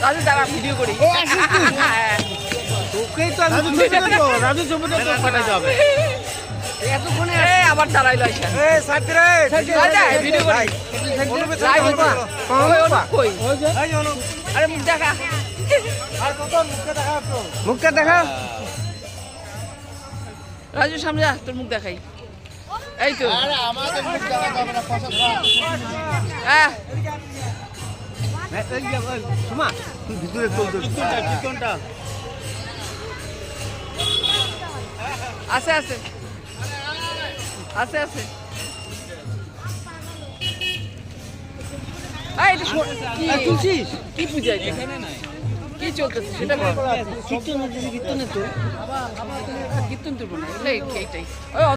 রাজু দাঁড়া ভিডিও করি। তোকেই তো আমি রাজু ছবিটা তো পাঠাইতে হবে। এতক্ষণে আবার দাঁড়াইলো আইসা। ভিডিও করি। কই? আরে মুখ দেখা। মুখটা দেখা। রাজু সামনে যা, তোর মুখ দেখাই। এই তো সুমা তুই ভিতরে চল তো কীর্তনটা আছে আছে আছে আছে। তুলছিস কি পূজা এখানে নাই, কি চলতেছে সেটা কীর্তনের তো কীর্তন তো এইটাই।